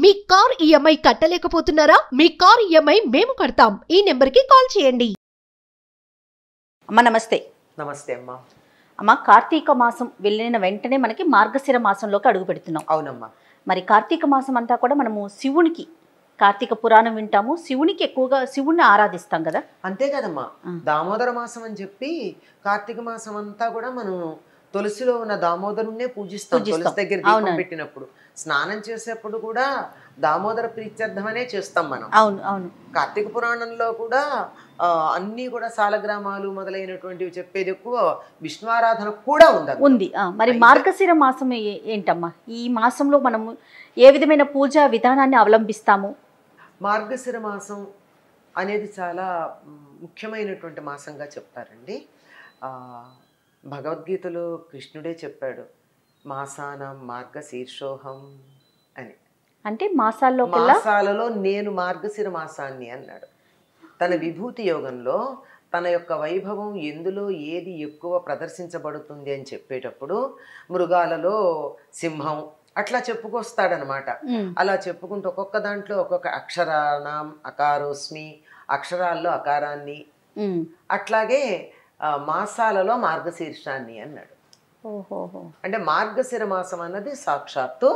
మీ car EMI కట్టలేకపోతున్నారా? మీ car EMI మేము కడతాం. ఈ నెంబర్కి కాల్ చేయండి. అమ్మ నమస్తే. నమస్తే అమ్మా. అమ్మ, కార్తీక మాసం వెళ్ళిన వెంటనే మనకి మార్గశిర మాసంలోకి అడుగు పెడుతున్నాం. అవునమ్మా. మరి కార్తీక మాసం అంతా కూడా మనము శివునికి కార్తీక పురాణం వింటాము, శివునికి ఎక్కువగా శివుణ్ణి ఆరాధిస్తాం కదా. అంతే కదమ్మా. దామోదర మాసం అని చెప్పి కార్తీక మాసం అంతా కూడా మనం తులసిలో ఉన్న దామోదరుణ్ణే పూజిస్తాం. తులసి దగ్గర దీపం పెట్టినప్పుడు, స్నానం చేసేప్పుడు కూడా దామోదర ప్రీత్యర్థమనే చేస్తాం మనం. అవును అవును. కార్తీక పురాణంలో కూడా అన్నీ కూడా సాలగ్రామాలు మొదలైనటువంటివి చెప్పేది ఎక్కువ. విష్ణు ఆరాధన కూడా ఉంది. మరి మార్గశిర మాసం ఏంటమ్మా? ఈ మాసంలో మనము ఏ విధమైన పూజా విధానాన్ని అవలంబిస్తాము? మార్గశిర మాసం అనేది చాలా ముఖ్యమైనటువంటి మాసంగా చెప్తారండి. భగవద్గీతలో కృష్ణుడే చెప్పాడు, మాసానం మార్గశీర్షోహం అని. అంటే మాసాలలో నేను మార్గశిర మాసాన్ని అన్నాడు. తన విభూతి యోగంలో తన యొక్క వైభవం ఎందులో ఏది ఎక్కువ ప్రదర్శించబడుతుంది అని చెప్పేటప్పుడు మృగాలలో సింహం అట్లా చెప్పుకొస్తాడనమాట. అలా చెప్పుకుంటూ ఒక్కొక్క దాంట్లో ఒక్కొక్క అక్షరానాం అకారోస్మి, అక్షరాల్లో అకారాన్ని, అట్లాగే మాసాలలో మార్గశీర్షాన్ని అన్నాడు. అంటే మార్గశిర మాసం అన్నది సాక్షాత్తు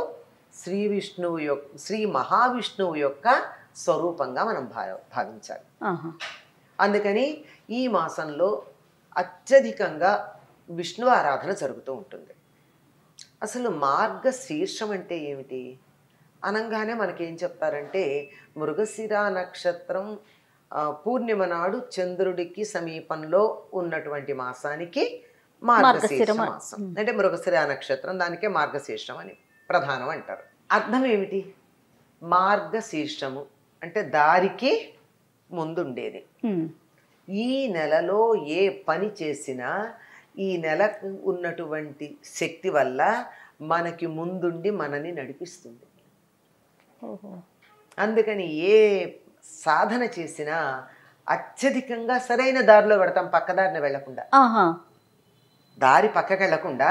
శ్రీ విష్ణువు యొక్క, శ్రీ మహావిష్ణువు యొక్క స్వరూపంగా మనం భావించాలి. అందుకని ఈ మాసంలో అత్యధికంగా విష్ణు ఆరాధన జరుగుతూ ఉంటుంది. అసలు మార్గశీర్షం అంటే ఏమిటి అనగానే మనకేం చెప్తారంటే, మృగశిర నక్షత్రం పూర్ణిమ నాడు చంద్రుడికి సమీపంలో ఉన్నటువంటి మాసానికి మార్గశీర్ష మాసం అంటే మృగశిర నక్షత్రం, దానికే మార్గశీర్షం అని ప్రధానం అంటారు. అర్థం ఏమిటి? మార్గశీర్షము అంటే దారికి ముందుండేది. ఈ నెలలో ఏ పని చేసినా ఈ నెలకు ఉన్నటువంటి శక్తి వల్ల మనకి ముందుండి మనని నడిపిస్తుంది. అందుకని ఏ సాధన చేసినా అత్యధికంగా సరైన దారిలో పెడతాం, పక్కదారిని వెళ్లకుండా. దారి పక్కకి వెళ్లకుండా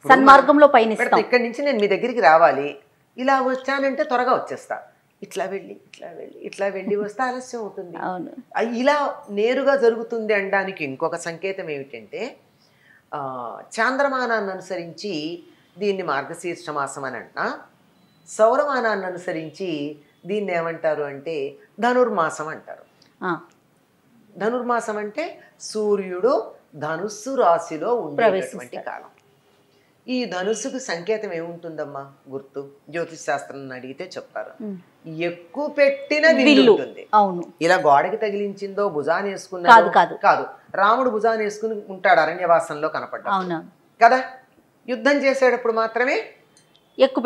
సన్మార్గంలో పయనిస్తాం. ఇక్కడి నుంచి నేను మీ దగ్గరికి రావాలి, ఇలా వచ్చానంటే త్వరగా వచ్చేస్తా, ఇట్లా వెళ్ళి ఇట్లా వెళ్ళి ఇట్లా వెళ్ళి వస్తే ఆలస్యం అవుతుంది. ఇలా నేరుగా జరుగుతుంది అనడానికి ఇంకొక సంకేతం ఏమిటంటే, చాంద్రమానాన్ని అనుసరించి దీన్ని మార్గశీర్ష మాసం అని అంట, సౌరమానాన్ని అనుసరించి దీన్ని ఏమంటారు అంటే ధనుర్మాసం అంటారు. ధనుర్మాసం అంటే సూర్యుడు ధనుస్సు రాశిలో ఉండేటువంటి కాలం. ఈ ధనుస్సుకు సంకేతం ఏముంటుందమ్మా? గుర్తు జ్యోతిష్ శాస్త్రం అడిగితే చెప్తారు, ఎక్కువ పెట్టిన విల్లు ఉంటుంది. ఇలా గోడకి తగిలించిందో భుజాన్ని వేసుకున్నదో కాదు, రాముడు భుజాన్ని వేసుకుని ఉంటాడు అరణ్యవాసంలో కనపడ్డా కదా. యుద్ధం చేసేటప్పుడు మాత్రమే ఎక్కువ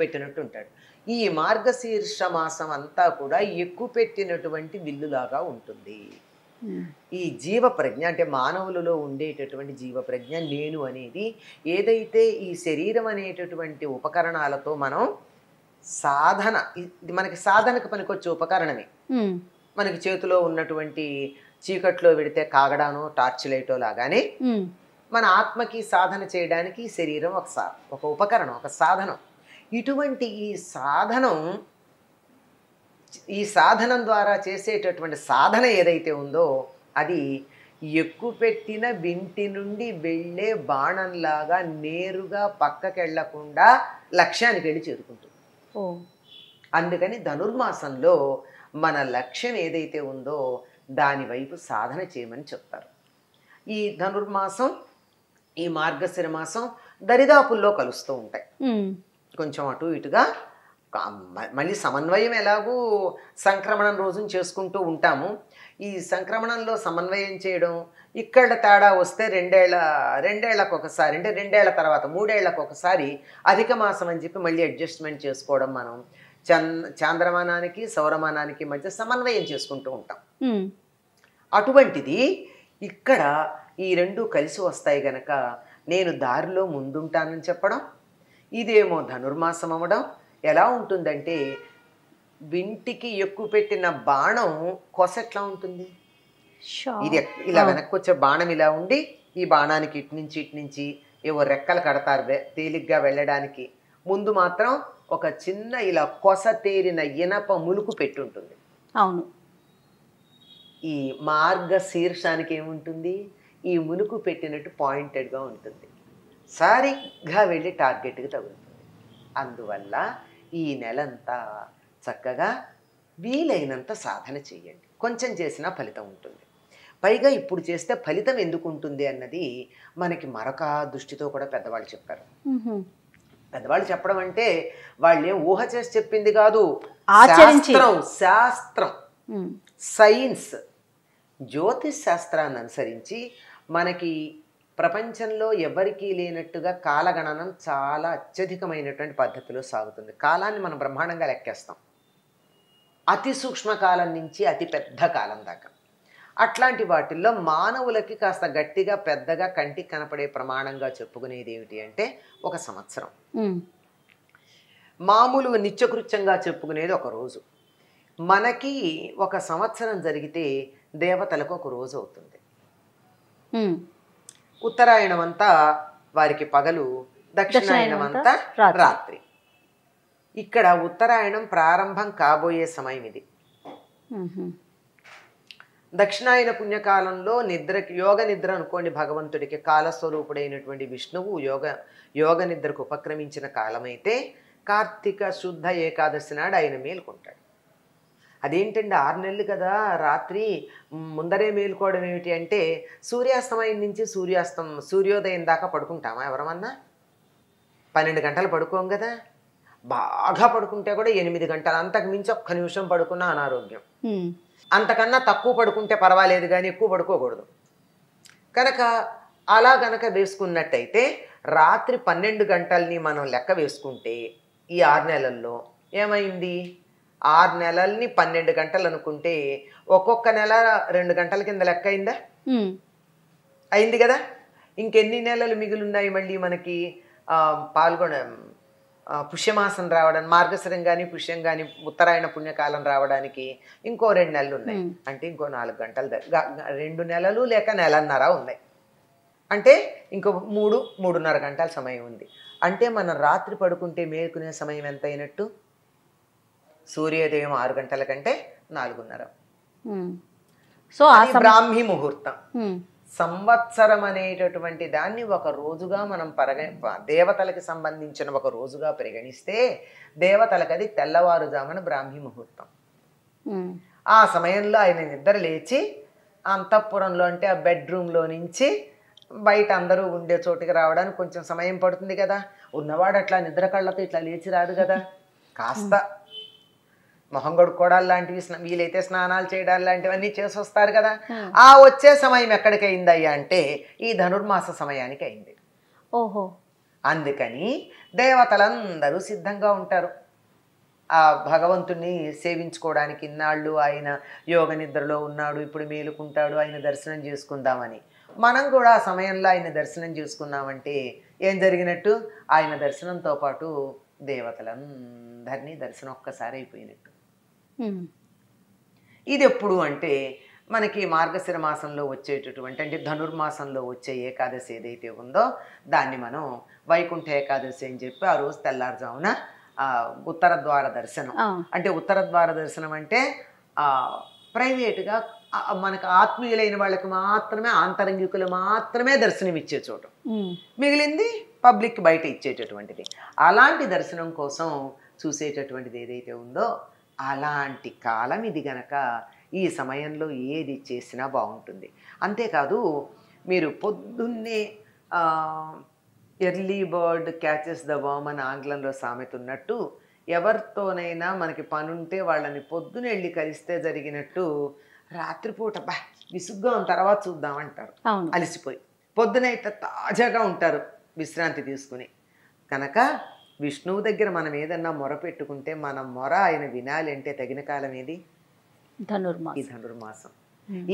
పెట్టినట్టు ఉంటాడు. ఈ మార్గశీర్ష మాసం అంతా కూడా ఎక్కువ పెట్టినటువంటి విల్లులాగా ఉంటుంది. ఈ జీవ ప్రజ్ఞ అంటే మానవులలో ఉండేటటువంటి జీవ ప్రజ్ఞ నేను అనేది ఏదైతే ఈ శరీరం అనేటటువంటి ఉపకరణాలతో మనం సాధన, మనకి సాధనకు పనికొచ్చే ఉపకరణమే. మనకి చేతిలో ఉన్నటువంటి చీకట్లో పెడితే కాగడానో టార్చ్ లైటో లాగానే మన ఆత్మకి సాధన చేయడానికి శరీరం ఒక ఉపకరణం, ఒక సాధనం. ఇటువంటి ఈ సాధనం ద్వారా చేసేటటువంటి సాధన ఏదైతే ఉందో అది ఎక్కువ పెట్టిన వింటి నుండి వెళ్ళే బాణంలాగా నేరుగా పక్కకెళ్లకుండా లక్ష్యానికి వెళ్ళి చేరుకుంటుంది. అందుకని ధనుర్మాసంలో మన లక్ష్యం ఏదైతే ఉందో దాని వైపు సాధన చేయమని చెప్తారు. ఈ ధనుర్మాసం ఈ మార్గశిర మాసం దరిదాపుల్లో కలుస్తూ ఉంటాయి, కొంచెం అటు ఇటుగా. మళ్ళీ సమన్వయం ఎలాగూ సంక్రమణం రోజున చేసుకుంటూ ఉంటాము. ఈ సంక్రమణంలో సమన్వయం చేయడం, ఇక్కడ తేడా వస్తే రెండేళ్లకు ఒకసారి, అంటే 2 ఏళ్ల తర్వాత 3 ఏళ్లకు ఒకసారి అధిక మాసం అని చెప్పి మళ్ళీ అడ్జస్ట్మెంట్ చేసుకోవడం, మనం చాంద్రమానానికి సౌరమానానికి మధ్య సమన్వయం చేసుకుంటూ ఉంటాం. అటువంటిది ఇక్కడ ఈ రెండు కలిసి వస్తాయి గనక నేను దారిలో ముందుంటానని చెప్పడం, ఇదేమో ధనుర్మాసం అవ్వడం. ఎలా ఉంటుందంటే, వింటికి ఎక్కువ పెట్టిన బాణం కొస ఎట్లా ఉంటుంది, ఇది ఇలా వెనక్కి వచ్చే బాణం ఇలా ఉండి ఈ బాణానికి ఇటు నుంచి ఏవో రెక్కలు కడతారు తేలిగ్గా వెళ్ళడానికి. ముందు మాత్రం ఒక చిన్న ఇలా కొస తేరిన ఇనప ములుకు పెట్టుంటుంది. అవును. ఈ మార్గశీర్షానికి ఏముంటుంది, ఈ ములుకు పెట్టినట్టు పాయింటెడ్గా ఉంటుంది, సరిగ్గా వెళ్ళి టార్గెట్కి తగులుతుంది. అందువల్ల ఈ నెలంతా చక్కగా వీలైనంత సాధన చేయండి. కొంచెం చేసినా ఫలితం ఉంటుంది. పైగా ఇప్పుడు చేస్తే ఫలితం ఎందుకు ఉంటుంది అన్నది మనకి మరొక దృష్టితో కూడా పెద్దవాళ్ళు చెప్పారు. పెద్దవాళ్ళు చెప్పడం అంటే వాళ్ళు ఏం ఊహ చేసి చెప్పింది కాదు, శాస్త్రం, సైన్స్, జ్యోతిష్ శాస్త్రాన్ని అనుసరించి మనకి ప్రపంచంలో ఎవరికీ లేనట్టుగా కాలగణనం చాలా అత్యధికమైనటువంటి పద్ధతిలో సాగుతుంది. కాలాన్ని మనం బ్రహ్మాండంగా లెక్కేస్తాం, అతి సూక్ష్మ కాలం నుంచి అతి పెద్ద కాలం దాకా. అట్లాంటి వాటిల్లో మానవులకి కాస్త గట్టిగా పెద్దగా కంటికి కనపడే ప్రమాణంగా చెప్పుకునేది ఏమిటి అంటే ఒక సంవత్సరం. మామూలు నిత్యకృత్యంగా చెప్పుకునేది ఒక రోజు. మనకి ఒక సంవత్సరం జరిగితే దేవతలకు ఒక రోజు అవుతుంది. ఉత్తరాయణం అంతా వారికి పగలు, దక్షిణాయనం అంతా రాత్రి. ఇక్కడ ఉత్తరాయణం ప్రారంభం కాబోయే సమయం ఇది. దక్షిణాయన పుణ్యకాలంలో నిద్రకి, యోగ నిద్ర అనుకోండి, భగవంతుడికి కాలస్వరూపుడైనటువంటి విష్ణువు యోగ నిద్రకు ఉపక్రమించిన కాలమైతే కార్తీక శుద్ధ ఏకాదశి నాడు ఆయన మేలుకుంటాడు. అదేంటండి 6 నెలలు కదా, రాత్రి ముందరే మేలుకోవడం ఏమిటి అంటే సూర్యాస్తమయం నుంచి సూర్యోదయం దాకా పడుకుంటామా ఎవరమన్నా? 12 గంటలు పడుకోం కదా. బాగా పడుకుంటే కూడా 8 గంటలు, అంతకు మించి ఒక్క నిమిషం పడుకున్నా అనారోగ్యం. అంతకన్నా తక్కువ పడుకుంటే పర్వాలేదు కానీ ఎక్కువ పడుకోకూడదు. కనుక అలా గనక వేసుకున్నట్టయితే రాత్రి 12 గంటల్ని మనం లెక్క వేసుకుంటే ఈ 6 నెలల్లో ఏమైంది, 6 నెలల్ని 12 గంటలు అనుకుంటే ఒక్కొక్క నెల 2 గంటల కింద లెక్క అయిందా? అయింది కదా. ఇంకెన్ని నెలలు మిగిలిన్నాయి మళ్ళీ మనకి పుష్యమాసం రావడానికి, మార్గశిరం కానీ పుష్యం కానీ ఉత్తరాయణ పుణ్యకాలం రావడానికి ఇంకో 2 నెలలు ఉన్నాయి. అంటే ఇంకో 4 గంటలు, 2 నెలలు లేక నెలన్నర ఉన్నాయి. అంటే ఇంకో 3-3.5 గంటల సమయం ఉంది. అంటే మనం రాత్రి పడుకుంటే మేలుకునే సమయం ఎంత అయినట్టు? సూర్యోదయం 6 గంటల కంటే 4:30. సో బ్రాహ్మీ ముహూర్తం. సంవత్సరం అనేటటువంటి దాన్ని ఒక రోజుగా మనం దేవతలకి సంబంధించిన ఒక రోజుగా పరిగణిస్తే దేవతలకు అది తెల్లవారుజామున బ్రాహ్మీ ముహూర్తం. ఆ సమయంలో ఆయన నిద్ర లేచి అంతఃపురంలో అంటే ఆ బెడ్రూమ్లో నుంచి బయట అందరూ ఉండే చోటుకి రావడానికి కొంచెం సమయం పడుతుంది కదా. ఉన్నవాడు అట్లా నిద్ర కళ్ళతో ఇట్లా లేచి రాదు కదా. కాస్త మొహం కడుక్కోవడాలు లాంటివి, వీలైతే స్నానాలు చేయడాలు లాంటివన్నీ చేసి వస్తారు కదా. ఆ వచ్చే సమయం ఎక్కడికి అయిందయ్యా అంటే ఈ ధనుర్మాస సమయానికి అయింది. ఓహో. అందుకని దేవతలందరూ సిద్ధంగా ఉంటారు ఆ భగవంతుణ్ణి సేవించుకోవడానికి. ఇన్నాళ్ళు ఆయన యోగ నిద్రలో ఉన్నాడు, ఇప్పుడు మేలుకుంటాడు, ఆయన దర్శనం చేసుకుందామని. మనం కూడా ఆ సమయంలో ఆయన దర్శనం చేసుకున్నామంటే ఏం జరిగినట్టు? ఆయన దర్శనంతో పాటు దేవతలందరినీ దర్శనం ఒక్కసారి అయిపోయినట్టు. ఇది ఎప్పుడు అంటే మనకి మార్గశిర మాసంలో వచ్చేటటువంటి, అంటే ధనుర్మాసంలో వచ్చే ఏకాదశి ఏదైతే ఉందో దాన్ని మనం వైకుంఠ ఏకాదశి అని చెప్పి ఆ రోజు తెల్లారుజామున ఉత్తర ద్వార దర్శనం. అంటే ఉత్తర ద్వార దర్శనం అంటే ప్రైవేట్గా మనకు ఆత్మీయులైన వాళ్ళకి మాత్రమే, ఆంతరంగికులు మాత్రమే దర్శనం ఇచ్చే చోటు, మిగిలింది పబ్లిక్ బయట ఇచ్చేటటువంటిది. అలాంటి దర్శనం కోసం చూసేటటువంటిది ఏదైతే ఉందో అలాంటి కాలం ఇది గనక ఈ సమయంలో ఏది చేసినా బాగుంటుంది. అంతేకాదు, మీరు పొద్దున్నే early bird catches the worm అని ఆంగ్లంలో సామెత ఉన్నట్టు, ఎవరితోనైనా మనకి పనుంటే వాళ్ళని పొద్దున వెళ్ళి కలిస్తే జరిగినట్టు రాత్రిపూట విసుగ్గా ఉన్న తర్వాత చూద్దామంటారు. అలసిపోయి పొద్దునైతే తాజాగా ఉంటారు విశ్రాంతి తీసుకుని. కనుక విష్ణువు దగ్గర మనం ఏదన్నా మొర పెట్టుకుంటే మన మొర ఆయన వినాలి అంటే తగిన కాలం ఏది? ఈ ధనుర్మాసం.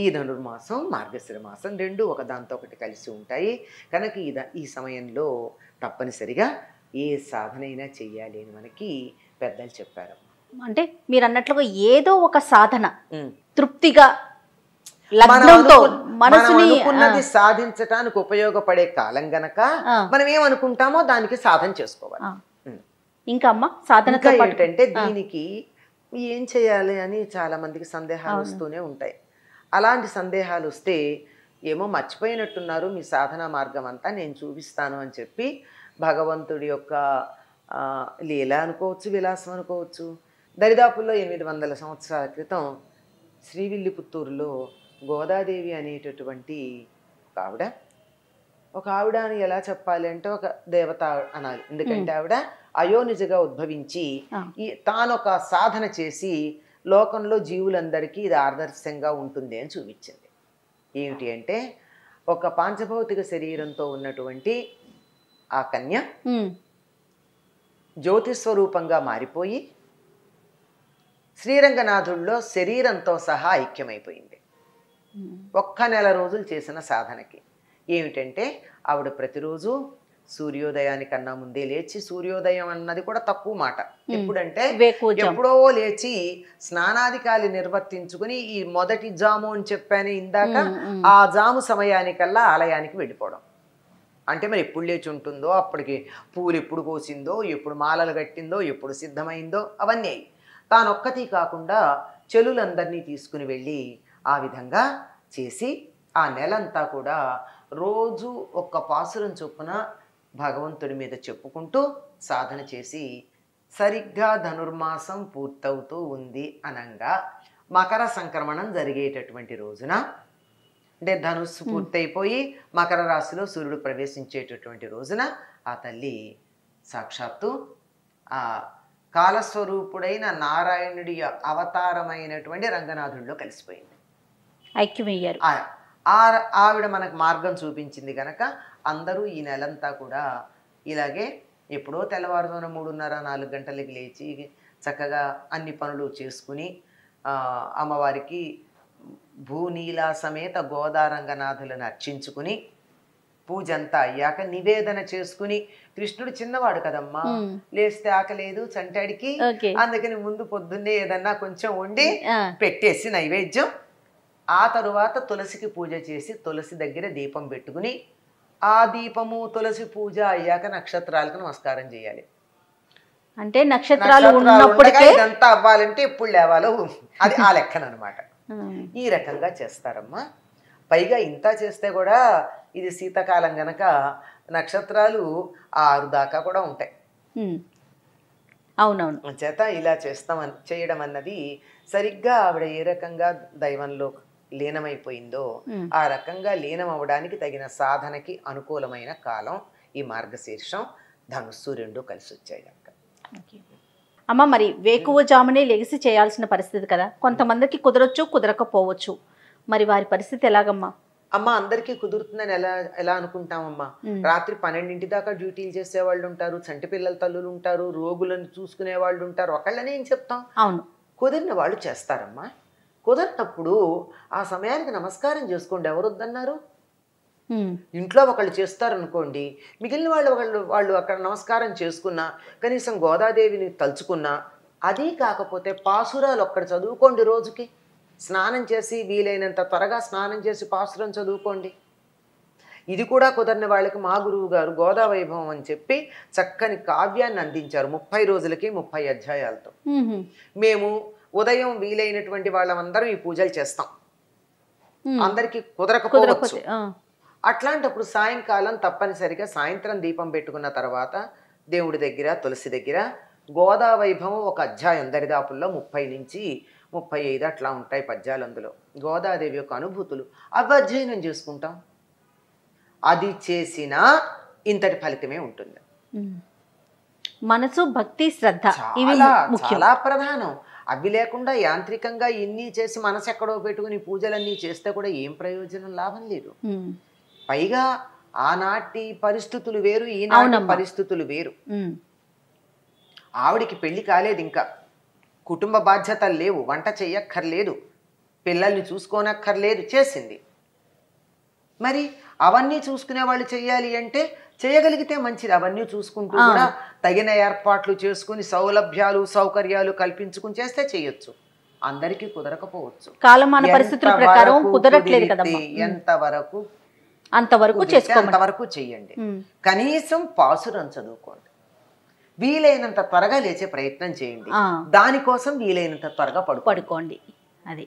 ఈ ధనుర్మాసం మార్గశిర మాసం రెండు ఒకదాంతో ఒకటి కలిసి ఉంటాయి. కనుక ఈ సమయంలో తప్పనిసరిగా ఏ సాధనైనా చెయ్యాలి అని మనకి పెద్దలు చెప్పారు. అంటే మీరు అన్నట్లుగా ఏదో ఒక సాధన తృప్తిగా మనసుని సాధించటానికి ఉపయోగపడే కాలం గనక మనం ఏమనుకుంటామో దానికి సాధన చేసుకోవాలి. ఇంకా అమ్మ సాధనతో ఇంకా పాటు ఏంటంటే దీనికి ఏం చేయాలి అని చాలా మందికి సందేహాలు వస్తూనే ఉంటాయి. అలాంటి సందేహాలు వస్తే ఏమో మర్చిపోయినట్టున్నారు, మీ సాధనా మార్గం అంతా నేను చూపిస్తాను అని చెప్పి భగవంతుడి యొక్క లీల అనుకోవచ్చు, విలాసం అనుకోవచ్చు. దరిదాపుల్లో 800 సంవత్సరాల క్రితం శ్రీవిల్లిపుత్తూరులో గోదాదేవి అనేటటువంటి ఒక ఆవిడ అని ఎలా చెప్పాలి అంటే ఒక దేవత అనాలి. ఎందుకంటే ఆవిడ అయోనిజగా ఉద్భవించి తాను ఒక సాధన చేసి లోకంలో జీవులందరికీ ఇది ఆదర్శంగా ఉంటుంది అని చూపించింది. ఏమిటి అంటే ఒక పాంచభౌతిక శరీరంతో ఉన్నటువంటి ఆ కన్య జ్యోతిస్వరూపంగా మారిపోయి శ్రీరంగనాథుల్లో శరీరంతో సహా ఐక్యమైపోయింది. ఒక్క నెల రోజులు చేసిన సాధనకి. ఏమిటంటే ఆవిడ ప్రతిరోజు సూర్యోదయానికన్నా ముందే లేచి, సూర్యోదయం అన్నది కూడా తక్కువ మాట, ఎప్పుడంటే ఎప్పుడో లేచి స్నానాధికాలు నిర్వర్తించుకుని ఈ మొదటి జాము అని చెప్పాను ఇందాక, ఆ జాము సమయానికల్లా ఆలయానికి వెళ్ళిపోవడం. అంటే మరి ఎప్పుడు లేచి ఉంటుందో, అప్పటికి పూలు ఎప్పుడు కోసిందో, ఎప్పుడు మాలలు కట్టిందో, ఎప్పుడు సిద్ధమైందో అవన్నీ. తానొక్కటి కాకుండా చెలులందరినీ తీసుకుని వెళ్ళి ఆ విధంగా చేసి ఆ నెలంతా కూడా రోజు ఒక్క పాసురం చొప్పున భగవంతుడి మీద చెప్పుకుంటూ సాధన చేసి సరిగ్గా ధనుర్మాసం పూర్తవుతూ ఉంది అనంగా మకర సంక్రమణం జరిగేటటువంటి రోజున, అంటే ధనుస్సు పూర్తయిపోయి మకర రాశిలో సూర్యుడు ప్రవేశించేటటువంటి రోజున ఆ తల్లి సాక్షాత్తు ఆ కాలస్వరూపుడైన నారాయణుడి అవతారమైనటువంటి రంగనాథుడిలో కలిసిపోయింది, ఐక్యమయ్యారు. ఆవిడ మనకు మార్గం చూపించింది కనుక అందరూ ఈ నెలంతా కూడా ఇలాగే ఎప్పుడో తెల్లవారుజామున 3:30-4 గంటలకి లేచి చక్కగా అన్ని పనులు చేసుకుని అమ్మవారికి భూనీలా సమేత గోదారంగనాథులను అర్చించుకుని పూజ అంతా అయ్యాక నివేదన చేసుకుని, కృష్ణుడు చిన్నవాడు కదమ్మా, లేస్తే ఆకలేదు చంటాడికి, అందుకని ముందు పొద్దున్నే ఏదన్నా కొంచెం వండి పెట్టేసి నైవేద్యం, ఆ తరువాత తులసికి పూజ చేసి తులసి దగ్గర దీపం పెట్టుకుని ఆ దీపము తులసి పూజ అయ్యాక నక్షత్రాలకు నమస్కారం చేయాలి. అంటే నక్షత్రాలు ఉన్నప్పటికే ఇదంతా అవ్వాలంటే ఎప్పుడు లేవాలో అది ఆ లెక్కనమాట. ఈ రకంగా చేస్తారమ్మా. పైగా ఇంత చేస్తే కూడా ఇది శీతాకాలం గనక నక్షత్రాలు 6 దాకా కూడా ఉంటాయి. అవునవును. చేత ఇలా చేయడం అన్నది సరిగ్గా ఆవిడ ఏ రకంగా దైవంలో లీనమైపోయిందో ఆ రకంగా లీనం అవ్వడానికి తగిన సాధనకి అనుకూలమైన కాలం ఈ మార్గశీర్షం, ధనుస్సు 2 కలిసి వచ్చాయి కనుక. అమ్మ మరి వేకువజామునే లెగిసి చేయాల్సిన పరిస్థితి కదా, కొంతమందికి కుదరొచ్చు కుదరకపోవచ్చు, మరి వారి పరిస్థితి ఎలాగమ్మా? అమ్మ అందరికీ కుదురుతుందని ఎలా అనుకుంటామమ్మా? రాత్రి 12 దాకా డ్యూటీలు చేసే వాళ్ళు ఉంటారు, చంటి పిల్లల తల్లులు ఉంటారు, రోగులను చూసుకునే వాళ్ళు ఉంటారు, ఒకళ్ళని ఏం చెప్తాం. అవును, కుదిరిన వాళ్ళు చేస్తారమ్మా. కుదరినప్పుడు ఆ సమయానికి నమస్కారం చేసుకోండి, ఎవరు వద్దన్నారు? ఇంట్లో ఒకళ్ళు చేస్తారనుకోండి, మిగిలిన వాళ్ళు అక్కడ నమస్కారం చేసుకున్నా, కనీసం గోదాదేవిని తలుచుకున్నా, అది కాకపోతే పాసురాలు ఒక్కడ చదువుకోండి. రోజుకి స్నానం చేసి వీలైనంత త్వరగా స్నానం చేసి పాసురం చదువుకోండి. ఇది కూడా కుదరని వాళ్ళకి మా గురువు గారు గోదా వైభవం అని చెప్పి చక్కని కావ్యాన్ని అందించారు 30 రోజులకి 30 అధ్యాయాలతో. మేము ఉదయం వీలైనటువంటి వాళ్ళందరం ఈ పూజలు చేస్తాం, అందరికీ కుదరకపోవచ్చు. అట్లాంటప్పుడు సాయంకాలం తప్పనిసరిగా సాయంత్రం దీపం పెట్టుకున్న తర్వాత దేవుడి దగ్గర తులసి దగ్గర గోదా వైభవం ఒక అధ్యాయం, దరిదాపుల్లో 30 నుంచి 35 అట్లా ఉంటాయి పద్యాలు. అందులో గోదాదేవి యొక్క అనుభూతులు అవి అధ్యయనం చేసుకుంటాం. అది చేసినా ఇంతటి ఫలితమే ఉంటుంది. మనసు, భక్తి, శ్రద్ధ చాలా ప్రధానం. అవి లేకుండా యాంత్రికంగా ఇన్ని చేసి మనసు ఎక్కడో పెట్టుకుని పూజలన్నీ చేస్తే కూడా ఏం ప్రయోజనం, లాభం లేదు. పైగా ఆనాటి పరిస్థితులు వేరు, ఈనాటి పరిస్థితులు వేరు. ఆవిడికి పెళ్లి కాలేదు, ఇంకా కుటుంబ బాధ్యతలు లేవు, వంట చెయ్యక్కర్లేదు, పిల్లల్ని చూసుకోనక్కర్లేదు, చేసింది. మరి అవన్నీ చూసుకునే వాళ్ళు చెయ్యాలి అంటే చేయగలిగితే మంచిది. అవన్నీ చూసుకుంటూ కూడా తగిన ఏర్పాట్లు చేసుకుని సౌలభ్యాలు సౌకర్యాలు కల్పించుకుని చేస్తే చేయొచ్చు. అందరికీ కుదరకపోవచ్చు, కాలమాన పరిస్థితుల ప్రకారం కుదరట్లేదు కదమ్మా. ఎంతవరకు అంతవరకు చెయ్యండి. కనీసం పాసురం చదువుకోండి. వీలైనంత త్వరగా లేచే ప్రయత్నం చేయండి. దానికోసం వీలైనంత త్వరగా పడుకోండి. అది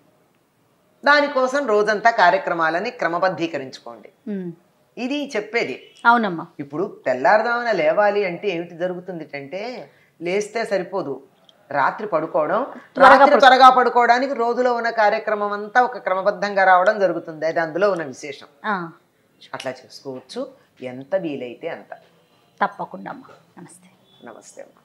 దానికోసం రోజంతా కార్యక్రమాలని క్రమబద్ధీకరించుకోండి. ఇది చెప్పేది. అవునమ్మా. ఇప్పుడు తెల్లారుదామన లేవాలి అంటే ఏమిటి జరుగుతుంది అంటే, లేస్తే సరిపోదు, రాత్రి పడుకోవడం, రాత్రి త్వరగా పడుకోవడానికి రోజులో ఉన్న కార్యక్రమం అంతా ఒక క్రమబద్ధంగా రావడం జరుగుతుంది. అది అందులో ఉన్న విశేషం. అట్లా చేసుకోవచ్చు, ఎంత వీలైతే అంత. తప్పకుండా అమ్మా. నమస్తే. నమస్తే అమ్మా.